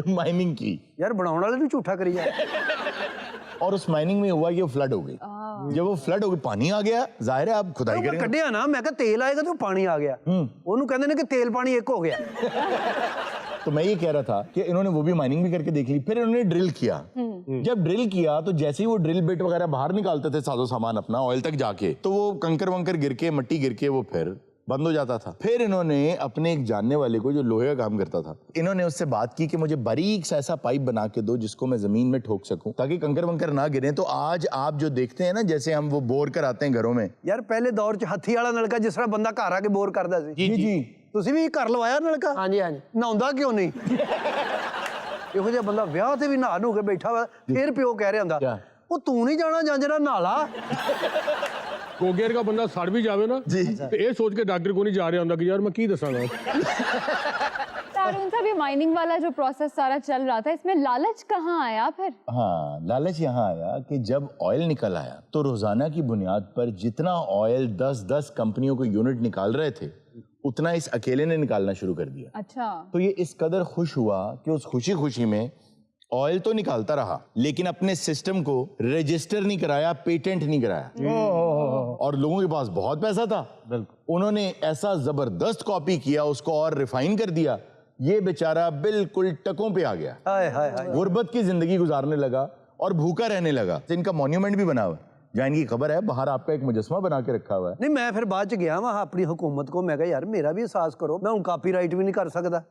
Speaker 1: माइनिंग की
Speaker 4: यार बनाने वाले भी झूठा करी जाए।
Speaker 1: और उस माइनिंग में हुआ कि वो फ्लड हो गई। जब वो फ्लड हो गई, पानी आ गया, जाहिर है आप खुदाई करेंगे।
Speaker 4: कढ़िया ना, मैं कहा तेल आएगा तो पानी आ गया। उन्होंने कहते ने कि तेल पानी एक हो गया।
Speaker 1: तो मैं ये कह रहा था कि इन्होंने वो भी माइनिंग भी करके देख ली, फिर इन्होंने ड्रिल किया। जब ड्रिल किया तो जैसे ही वो ड्रिल बिट वगैरह बाहर निकालते थे साजो सामान अपना ऑयल तक जाके, तो वो कंकर वंकर गिर के, मट्टी गिर के वो फिर बंद हो जाता था। फिर इन्होंने अपने एक जानने वाले को जो लोहे का काम करता था, इन्होंने उससे बात की कि मुझे बारीक सा ऐसा पाइप बना के दो जिसको मैं जमीन में ठोक सकूं ताकि कंकर वंकर ना गिरे। तो आज आप जो देखते हैं ना, जैसे हम वो बोर कराते हैं घरों में,
Speaker 4: यार पहले दौर च हत्थी वाला नलका जिस तरह बंदा घर आके बोर करता सी।
Speaker 1: जी
Speaker 4: ਤੁਸੀਂ ਵੀ ਘਰ ਲਵਾਇਆ ਨਲਕਾ? ਹਾਂਜੀ ਹਾਂਜੀ। ਨਹਾਉਂਦਾ ਕਿਉਂ ਨਹੀਂ? ਇਹੋ ਜਿਹਾ ਬੰਦਾ ਵਿਆਹ ਤੇ ਵੀ ਨਹਾ ਨੂੰ ਕੇ ਬੈਠਾ ਵਾ, ਫਿਰ ਪਿਓ ਕਹਿ ਰਿਹਾ ਹੁੰਦਾ ਉਹ ਤੂੰ ਨਹੀਂ ਜਾਣਾ ਜਾਂਜਰਾ ਨਹਾ ਲਾ।
Speaker 9: ਕੋਗੇਰ ਦਾ ਬੰਦਾ ਸੜ ਵੀ ਜਾਵੇ ਨਾ ਤੇ ਇਹ ਸੋਚ ਕੇ ਡਾਕਟਰ ਕੋ ਨਹੀਂ ਜਾ ਰਿਹਾ ਹੁੰਦਾ ਕਿ ਯਾਰ ਮੈਂ ਕੀ ਦੱਸਾਂਗਾ।
Speaker 3: तारुण साहब, ये माइनिंग वाला जो प्रोसेस सारा चल रहा था, इसमें लालच कहाँ आया फिर?
Speaker 1: हाँ, लालच यहाँ आया कि जब ऑयल निकल आया तो रोजाना की बुनियाद पर जितना ऑयल 10 कंपनियों को यूनिट निकाल रहे थे, उतना इस अकेले ने निकालना शुरू कर दिया।
Speaker 3: अच्छा। तो
Speaker 1: ये इस कदर खुश हुआ कि उस खुशी में ऑयल तो निकालता रहा, लेकिन अपने सिस्टम को रजिस्टर नहीं कराया, पेटेंट नहीं कराया। और लोगों के पास बहुत पैसा था, उन्होंने ऐसा जबरदस्त कॉपी किया, उसको और रिफाइन कर दिया। ये बेचारा बिल्कुल टकों पे आ गया, गुर्बत की जिंदगी गुजारने लगा और भूखा रहने लगा। इनका मॉन्यूमेंट भी बना हुआ है, जहाँ इनकी खबर है, बाहर आपका एक मुजस्मा बना के रखा हुआ है।
Speaker 4: नहीं, मैं फिर बाद च गया वहां अपनी हुकूमत को, मैं कहा यार मेरा भी एहसास करो, मैं हूं कापीराइट भी नहीं कर सकता।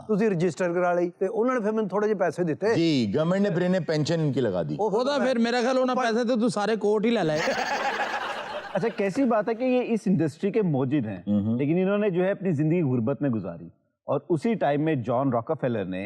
Speaker 4: ਤੁਸੀਂ रजिस्टर करा ली ते उन्होंने फिर मैंने थोड़े जे पैसे दिते।
Speaker 1: जी, गवर्नमेंट ने फिर इन्हें पेंशन इनकी लगा दी।
Speaker 5: ਉਹਦਾ ਫਿਰ मेरा ख्याल ਉਹਨਾਂ पैसे तो तू सारे कोर्ट ही ले ले।
Speaker 10: अच्छा, कैसी बात है कि ये इस इंडस्ट्री के मौजिद हैं, लेकिन इन्होंने जो है अपनी जिंदगी गुर्बत में गुजारी, और उसी टाइम में जॉन रॉकफेलर ने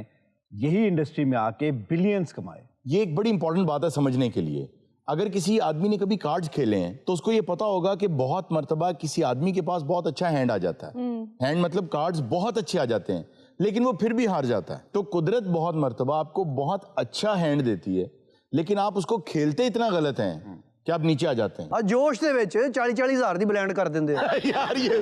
Speaker 10: यही इंडस्ट्री में आके बिलियंस कमाए। ये
Speaker 1: एक बड़ी इंपॉर्टेंट बात है समझने के लिए। अगर किसी आदमी ने कभी कार्ड्स खेले हैं तो उसको ये पता होगा कि बहुत मर्तबा किसी आदमी के पास बहुत अच्छा हैंड आ जाता है, हैंड मतलब कार्ड्स बहुत अच्छे आ जाते हैं, लेकिन वो फिर भी हार जाता है। तो कुदरत बहुत मर्तबा आपको बहुत अच्छा हैंड देती है, लेकिन आप उसको खेलते इतना गलत हैं कि आप नीचे आ जाते हैं।
Speaker 4: जोश दे विच 40-40 हज़ार दी ब्लैंड कर देंगे।
Speaker 1: यार ये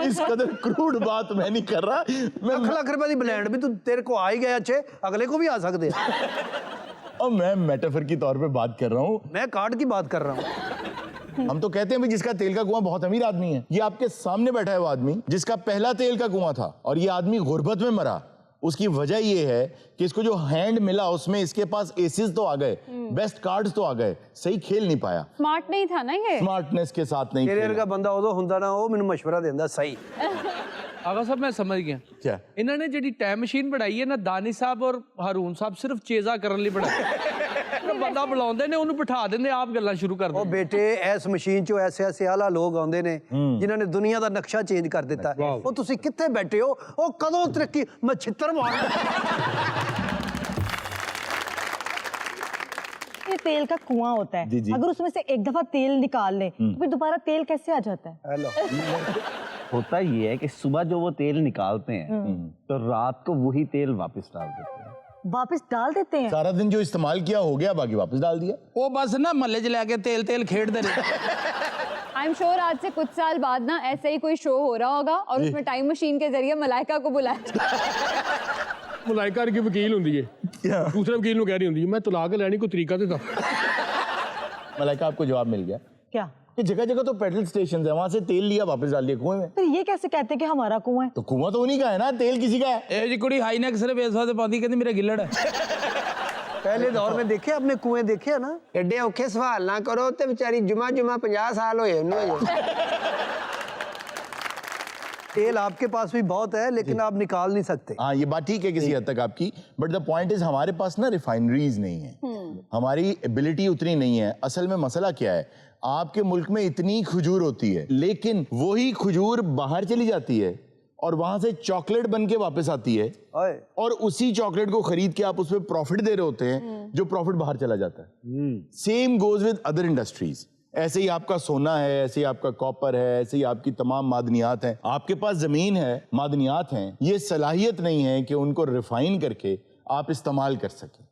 Speaker 1: इस कदर क्रूड बात मैं नहीं कर रहा। मैं
Speaker 4: लाख रुपए दी ब्लैंड भी तू तेरे को आ ही गया, अच्छे अगले को भी आ सकते हैं।
Speaker 1: और मैं मेटाफर की तौर पे बात कर रहा हूँ,
Speaker 4: मैं कार्ड की बात कर रहा हूँ।
Speaker 1: हम तो कहते हैं भाई जिसका तेल का कुआं बहुत अमीर आदमी है। ये आपके सामने बैठा है वो आदमी जिसका पहला तेल का कुआं था, और ये आदमी गुर्बत में मरा। उसकी वजह ये है कि इसको जो हैंड मिला उसमें इसके पास एसेस तो आ गए, बेस्ट कार्ड्स तो आ गए, सही खेल नहीं पाया।
Speaker 3: स्मार्ट नहीं था ना ये,
Speaker 1: स्मार्टनेस के साथ नहीं।
Speaker 4: तेरे का बंदा उदो हुंदा ना, वो मैनू मशवरा देंदा सही।
Speaker 2: आगा साहब मैं समझ गया
Speaker 1: क्या
Speaker 2: इन्होंने जी टाइम मशीन बनाई है ना, दानी साहब और हारून साहब सिर्फ चेजा करने लिए बनाई। बंदा बुलाते ने उन्हें बिठा देंगे, आप गल्लां शुरू कर दो।
Speaker 4: बेटे इस मशीन चो ऐसे ऐसे आला लोग आते ने जिन्होंने दुनिया का नक्शा चेंज कर दिता है। वो तुसी कित्थे बैठे हो, वो कदों तरक्की, मैं छित्तर मार।
Speaker 6: ये तेल का कुआं होता है, अगर उसमें से एक दफा तेल निकाल ले तो फिर दोबारा तेल कैसे आ जाता है?
Speaker 10: होता ये है कि सुबह जो वो तेल निकालते हैं तो रात को वही तेल वापस डाल देते हैं।
Speaker 6: वापस डाल देते हैं?
Speaker 1: सारा दिन जो इस्तेमाल किया हो गया, बाकी वापस डाल दिया।
Speaker 5: वो बस ना मल्ले च लेके तेल खेड़ दे रहे।
Speaker 3: आई एम श्योर आज से कुछ साल बाद ना ऐसे ही कोई शो हो रहा होगा और उसमें टाइम मशीन के जरिए मलाइका को बुलाया।
Speaker 9: मलाइका की वकील होंदी है, दूसरे वकील कह रही होंदी है मैं तलाक लैनी, कोई तरीका तो था।
Speaker 1: मलाइका आपको जवाब मिल गया
Speaker 6: क्या?
Speaker 1: कि जगह जगह तो पेट्रोल स्टेशन है, वहां से तेल लिया वापस डाल दिया कुएं में।
Speaker 6: फिर ये कैसे कहते हैं कि हमारा कुआं है?
Speaker 1: तो कुआं तो उन्हीं का है ना, तेल किसी का है।
Speaker 5: ए जी कुड़ी हाई नेक सिर्फ इस वास्ते पाती कहती मेरा गिल्लड़ है।
Speaker 4: पहले दौर में देखे अपने कुएं देखे ना, एडे औखे सवाल ना करो ते बेचारी जुमा 50 साल होए तेल आपके पास भी बहुत है लेकिन आप निकाल नहीं सकते।
Speaker 1: हाँ, ये बात ठीक है किसी हद तक आपकी, बट द पॉइंट इज हमारे पास ना रिफाइनरीज नहीं है, हमारी एबिलिटी उतनी नहीं है। असल में मसला क्या है, आपके मुल्क में इतनी खजूर होती है लेकिन वही खजूर बाहर चली जाती है और वहां से चॉकलेट बन के वापस आती है और उसी चॉकलेट को खरीद के आप उसमें प्रॉफिट दे रहे होते हैं, जो प्रॉफिट बाहर चला जाता है। Same goes with other industries. ऐसे ही आपका सोना है, ऐसे ही आपका कॉपर है, ऐसे ही आपकी तमाम मादनियात हैं। आपके पास जमीन है, मादनियात हैं, ये सलाहियत नहीं है कि उनको रिफाइन करके आप इस्तेमाल कर सकें।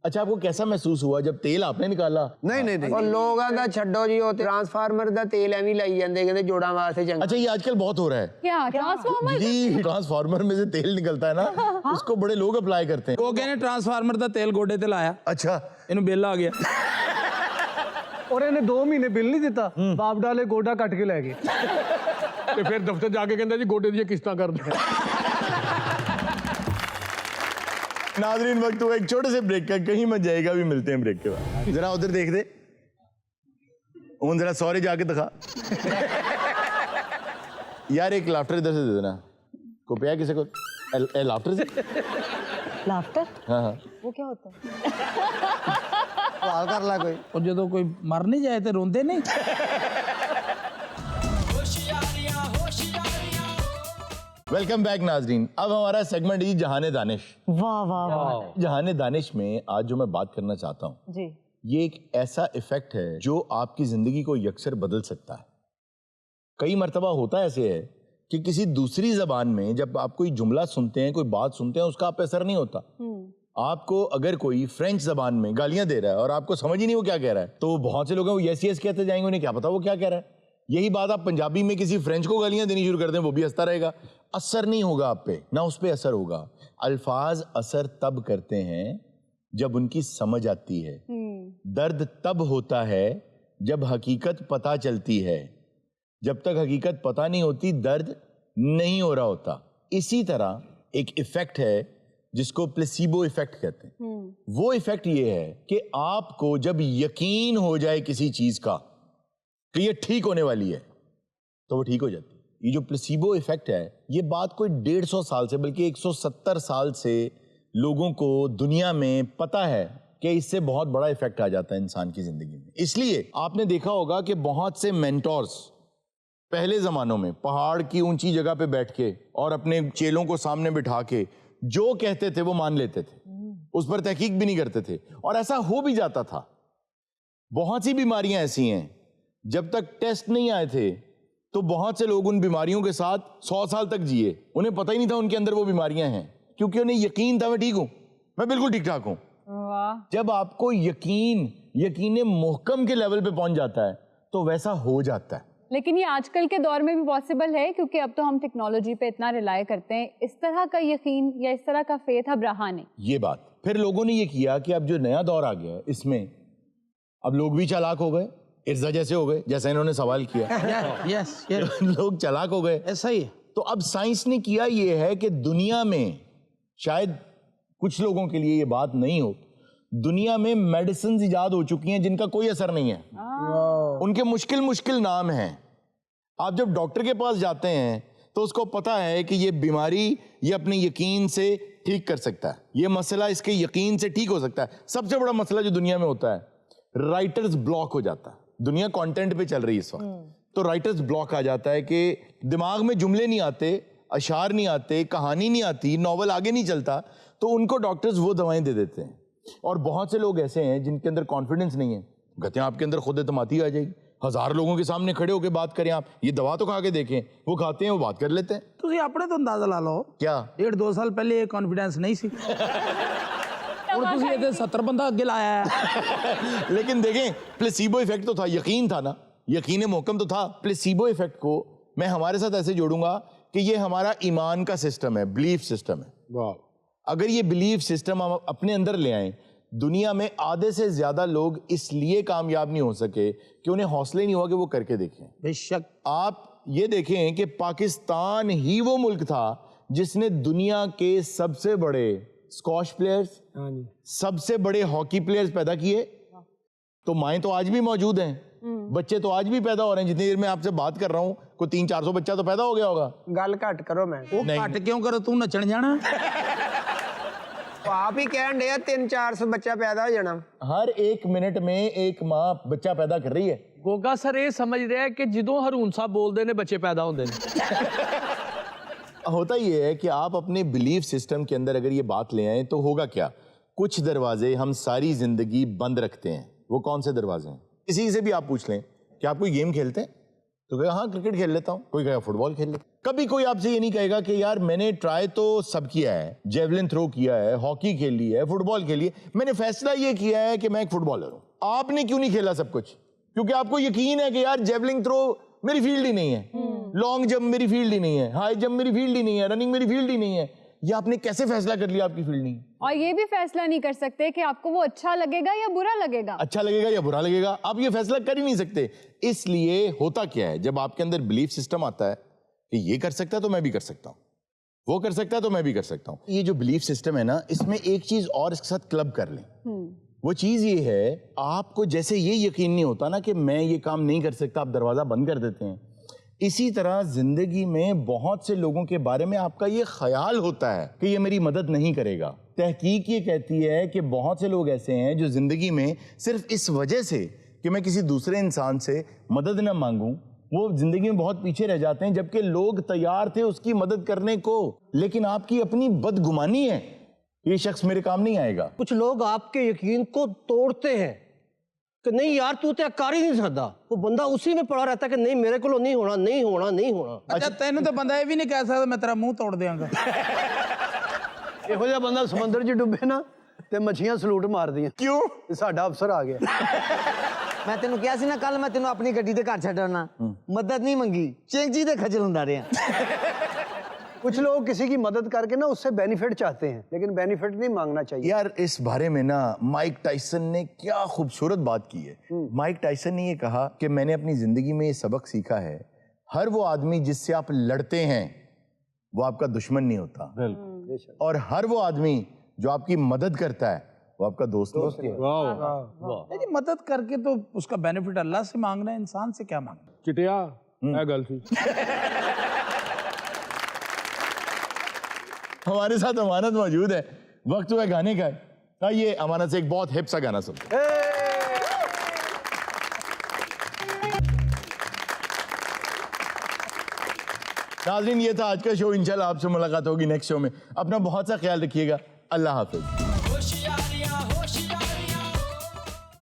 Speaker 1: अच्छा, आपको कैसा महसूस हुआ जब तेल आपने निकाला?
Speaker 4: नहीं
Speaker 8: और लोगों का छड्डो जी, वो ट्रांसफार्मर का तेल एवं लाई जाते, कहते जोड़ा वास्ते चंगा।
Speaker 1: अच्छा, ये आजकल बहुत हो रहा है।
Speaker 3: क्या ट्रांसफार्मर?
Speaker 1: जी, ट्रांसफार्मर में से तेल निकलता है ना, उसको बड़े लोग अप्लाई करते हैं।
Speaker 5: गोगे ने ट्रांसफार्मर का तेल गोडे ते लाया,
Speaker 1: अच्छा,
Speaker 5: इन्हें बिल आ गया
Speaker 7: और इन्हें 2 महीने बिल नहीं दिता, बाप डाले गोडा कट के ले गए।
Speaker 9: ਤੇ ਫਿਰ ਦਫ਼ਤਰ ਜਾ ਕੇ ਕਹਿੰਦਾ ਜੀ ਗੋਡੇ ਦੀਆਂ ਕਿਸ਼ਤਾਂ कर दो।
Speaker 1: नाजरीन, वक्त हुआ एक छोटे से ब्रेक का, कहीं मत जाएगा, भी मिलते हैं ब्रेक के बाद। जरा उधर देख दे, उन जरा सॉरी जाके दिखा यार। एक लाफ्टर इधर से दे देना को पिया किसी को। लाफ्टर से
Speaker 3: लाफ्टर?
Speaker 1: हाँ,
Speaker 3: वो क्या होता है?
Speaker 7: सवाल कर ला कोई।
Speaker 5: और जो कोई मर नहीं जाए तो रोंदे नहीं।
Speaker 1: वेलकम बैक नाजरीन। अब हमारा सेगमेंट है जहाने दानिश।
Speaker 3: वाह वाह वाह।
Speaker 1: जहाने दानिश में आज जो मैं बात करना चाहता हूँ,
Speaker 3: जी,
Speaker 1: ये एक ऐसा इफेक्ट है जो आपकी जिंदगी को यकसर बदल सकता है। कई मर्तबा होता ऐसे है कि किसी दूसरी जबान में जब आप कोई जुमला सुनते हैं, कोई बात सुनते हैं, उसका आप असर नहीं होता। आपको अगर कोई फ्रेंच जबान में गालियां दे रहा है और आपको समझ ही नहीं वो क्या कह रहा है, तो बहुत से लोग हैं वो यस यस कहते जाएंगे, उन्हें क्या पता वो क्या कह रहा है। यही बात आप पंजाबी में किसी फ्रेंच को गालियां देनी शुरू कर दें, वो भी हंसता रहेगा, असर नहीं होगा आप पे, ना उस पे असर होगा। अल्फाज असर तब करते हैं जब उनकी समझ आती है। दर्द तब होता है जब हकीकत पता चलती है। जब तक हकीकत पता नहीं होती, दर्द नहीं हो रहा होता। इसी तरह एक इफेक्ट है जिसको प्लेसिबो इफेक्ट कहते हैं। वो इफेक्ट ये है कि आपको जब यकीन हो जाए किसी चीज का कि ये ठीक होने वाली है, तो वो ठीक हो जाती है। ये जो प्लेसिबो इफेक्ट है, ये बात कोई 150 साल से बल्कि 170 साल से लोगों को दुनिया में पता है कि इससे बहुत बड़ा इफेक्ट आ जाता है इंसान की जिंदगी में। इसलिए आपने देखा होगा कि बहुत से मेंटोर्स पहले जमानों में पहाड़ की ऊंची जगह पे बैठ के और अपने चेलों को सामने बिठा के जो कहते थे वो मान लेते थे, उस पर तहकीक भी नहीं करते थे, और ऐसा हो भी जाता था। बहुत सी बीमारियां ऐसी हैं, जब तक टेस्ट नहीं आए थे तो बहुत से लोग उन बीमारियों के साथ 100 साल तक जिए, उन्हें पता ही नहीं था उनके अंदर वो बीमारियां हैं, क्योंकि उन्हें यकीन था मैं ठीक हूं, मैं बिल्कुल ठीक ठाक हूं। जब आपको यकीन मुहकम के लेवल पे पहुंच जाता है तो वैसा हो जाता है।
Speaker 11: लेकिन ये आजकल के दौर में भी पॉसिबल है, क्योंकि अब तो हम टेक्नोलॉजी पे इतना रिलाय करते हैं। इस तरह का यकीन या इस तरह का फेथ अब रहा नहीं। ये
Speaker 1: बात फिर लोगों ने ये किया कि अब जो नया दौर आ गया है, इसमें अब लोग भी चालाक हो गए, इर्जा जैसे हो गए, जैसा इन्होंने सवाल किया।
Speaker 5: यस
Speaker 1: लोग चालाक हो गए,
Speaker 5: ऐसा ही है।
Speaker 1: तो अब साइंस ने किया ये है कि दुनिया में, शायद कुछ लोगों के लिए ये बात नहीं हो, दुनिया में मेडिसिन इजाद हो चुकी हैं जिनका कोई असर नहीं है। उनके मुश्किल नाम हैं। आप जब डॉक्टर के पास जाते हैं तो उसको पता है कि ये बीमारी ये अपने यकीन से ठीक कर सकता है, ये मसला इसके यकीन से ठीक हो सकता है। सबसे बड़ा मसला जो दुनिया में होता है, राइटर्स ब्लॉक हो जाता है। दुनिया कंटेंट पे चल रही है इस वक्त, तो राइटर्स ब्लॉक आ जाता है कि दिमाग में जुमले नहीं आते, अशार नहीं आते, कहानी नहीं आती, नॉवल आगे नहीं चलता, तो उनको डॉक्टर्स वो दवाएं दे देते हैं। और बहुत से लोग ऐसे हैं जिनके अंदर कॉन्फिडेंस नहीं है, कहते हैं आपके अंदर खुद एतमादी आ जाएगी, 1000 लोगों के सामने खड़े होकर बात करें, आप ये दवा तो खा के देखें, वो खाते हैं, वो बात कर लेते हैं।
Speaker 5: ਤੁਸੀਂ ਆਪਣੇ ਤੋਂ ਅੰਦਾਜ਼ਾ ਲਾ ਲਓ,
Speaker 1: क्या
Speaker 5: 1.5-2 ਸਾਲ ਪਹਿਲੇ ਇਹ ਕੌਨਫੀਡੈਂਸ ਨਹੀਂ ਸੀ, ਹੁਣ ਤੁਸੀਂ ਇਹਦੇ 70 ਬੰਦਾ ਅੱਗੇ ਲਾਇਆ ਹੈ।
Speaker 1: लेकिन देखें, प्लेसिबो इफेक्ट तो था, यकीन था ना, यकीन मुहकम तो था। प्लेसिबो इफेक्ट को मैं हमारे साथ ऐसे जोड़ूंगा कि ये हमारा ईमान का सिस्टम है, बिलीफ सिस्टम है। अगर ये बिलीफ सिस्टम हम अपने अंदर ले आए, दुनिया में आधे से ज्यादा लोग इसलिए कामयाब नहीं हो सके कि उन्हें हौसला ही नहीं हुआ कि वो करके देखें।
Speaker 5: बेशक
Speaker 1: आप ये देखें कि पाकिस्तान ही वो मुल्क था जिसने दुनिया के सबसे बड़े स्क्वॉश प्लेयर्स, सबसे बड़े हॉकी प्लेयर्स पैदा किए। तो माएँ तो आज भी मौजूद हैं, बच्चे तो आज भी पैदा हो रहे हैं। जितनी देर में आपसे बात कर रहा हूँ, कोई 300-400 बच्चा तो पैदा हो गया होगा।
Speaker 8: गल घट करो, मैं
Speaker 5: वो घट क्यों करो, तू नचन जाना।
Speaker 8: आप ही कह रहे 300-400 बच्चा पैदा हो जाना।
Speaker 1: हर 1 मिनट में एक माँ बच्चा पैदा कर रही है।
Speaker 2: गोगा सर ये समझ रहे हैं कि ਜਦੋਂ ਹਰੂਨ ਸਾਹਿਬ ਬੋਲਦੇ ਨੇ ਬੱਚੇ ਪੈਦਾ ਹੁੰਦੇ ਨੇ।
Speaker 1: होता ये है कि आप अपने बिलीफ सिस्टम के अंदर अगर ये बात ले आए तो होगा क्या, कुछ दरवाजे हम सारी जिंदगी बंद रखते हैं। वो कौन से दरवाजे हैं? किसी से भी आप पूछ लें कि आप कोई गेम खेलते हैं तो कहेगा हाँ क्रिकेट खेल लेता हूं, कोई कहेगा फुटबॉल खेल लेता। कभी कोई आपसे ये नहीं कहेगा कि यार मैंने ट्राई तो सब किया है, जेवलिन थ्रो किया है, हॉकी खेली है, फुटबॉल खेली है, मैंने फैसला ये किया है कि मैं एक फुटबॉलर हूं। आपने क्यों नहीं खेला सब कुछ? क्योंकि आपको यकीन है कि यार जेवलिन थ्रो मेरी फील्ड ही नहीं है, लॉन्ग जंप मेरी फील्ड ही नहीं है, हाई जंप मेरी फील्ड ही नहीं है, रनिंग मेरी फील्ड ही नहीं है। ये आपने कैसे फैसला कर लिया आपकी फील्ड नहीं?
Speaker 11: और ये भी फैसला नहीं कर सकते कि आपको वो अच्छा लगेगा या बुरा लगेगा।
Speaker 1: अच्छा लगेगा या बुरा लगेगा, आप ये फैसला कर ही नहीं सकते। इसलिए होता क्या है, जब आपके अंदर बिलीफ सिस्टम आता है कि ये कर सकता है तो मैं भी कर सकता हूं, वो कर सकता है तो मैं भी कर सकता हूं, ये जो बिलीफ सिस्टम है ना, इसमें एक चीज और इसके साथ क्लब कर लें। वो चीज ये है, आपको जैसे ये यकीन नहीं होता ना कि मैं ये काम नहीं कर सकता, आप दरवाजा बंद कर देते हैं। इसी तरह जिंदगी में बहुत से लोगों के बारे में आपका ये ख्याल होता है कि ये मेरी मदद नहीं करेगा। तहकीक ये कहती है कि बहुत से लोग ऐसे हैं जो जिंदगी में सिर्फ इस वजह से कि मैं किसी दूसरे इंसान से मदद न मांगूं, वो जिंदगी में बहुत पीछे रह जाते हैं, जबकि लोग तैयार थे उसकी मदद करने को। लेकिन आपकी अपनी बदगुमानी है, ये शख्स मेरे काम नहीं आएगा।
Speaker 4: कुछ लोग आपके यकीन को तोड़ते हैं कि नहीं यार तू तो कर ही नहीं सकता, वो बंदा उसी में पड़ा रहता है कि नहीं मेरे को नहीं होना, नहीं होना, नहीं होना।
Speaker 5: अच्छा तेन तो बंदा ये भी नहीं कह सकता मैं तेरा मुंह तोड़ देंगा।
Speaker 4: ਇਹੋ ਜਿਹਾ ਬੰਦਾ ਸਮੁੰਦਰ 'ਚ ਡੁੱਬੇ ਨਾ ਤੇ ਮੱਛੀਆਂ ਸਲੂਟ ਮਾਰਦੀਆਂ।
Speaker 1: ਕਿਉਂ?
Speaker 4: ਸਾਡਾ ਅਫਸਰ ਆ ਗਿਆ।
Speaker 7: ਮੈਂ ਤੈਨੂੰ ਕਿਹਾ ਸੀ ਨਾ ਕੱਲ ਮੈਂ ਤੈਨੂੰ ਆਪਣੀ ਗੱਡੀ ਦੇ ਘਰ ਛੱਡਣਾ, मदद नहीं मंगी, चेंजी दे खजल हुंदा रहा।
Speaker 4: कुछ लोग किसी की मदद करके ना उससे बेनिफिट चाहते हैं, लेकिन बेनिफिट नहीं मांगना चाहिए।
Speaker 1: यार इस बारे में ना माइक टाइसन ने क्या खूबसूरत बात की है। माइक टाइसन ने ये कहा कि मैंने अपनी जिंदगी में ये सबक सीखा है, हर वो आदमी जिससे आप लड़ते हैं वो आपका दुश्मन नहीं होता, और हर वो आदमी जो आपकी मदद करता है वो आपका दोस्त नहीं होता।
Speaker 5: नहीं मदद करके तो उसका बेनिफिट अल्लाह से मांगना है, इंसान से क्या मांगना।
Speaker 9: चिटिया है गल सी।
Speaker 1: हमारे साथ अमानत मौजूद है, वक्त हुआ गाने का। आइए अमानत से एक बहुत हिप सा गाना सुनते हैं। नाज़रीन ये था आज का शो, इंशाल्लाह आपसे मुलाकात होगी नेक्स्ट शो में। अपना बहुत सा ख्याल रखिएगा, अल्लाह हाफिज।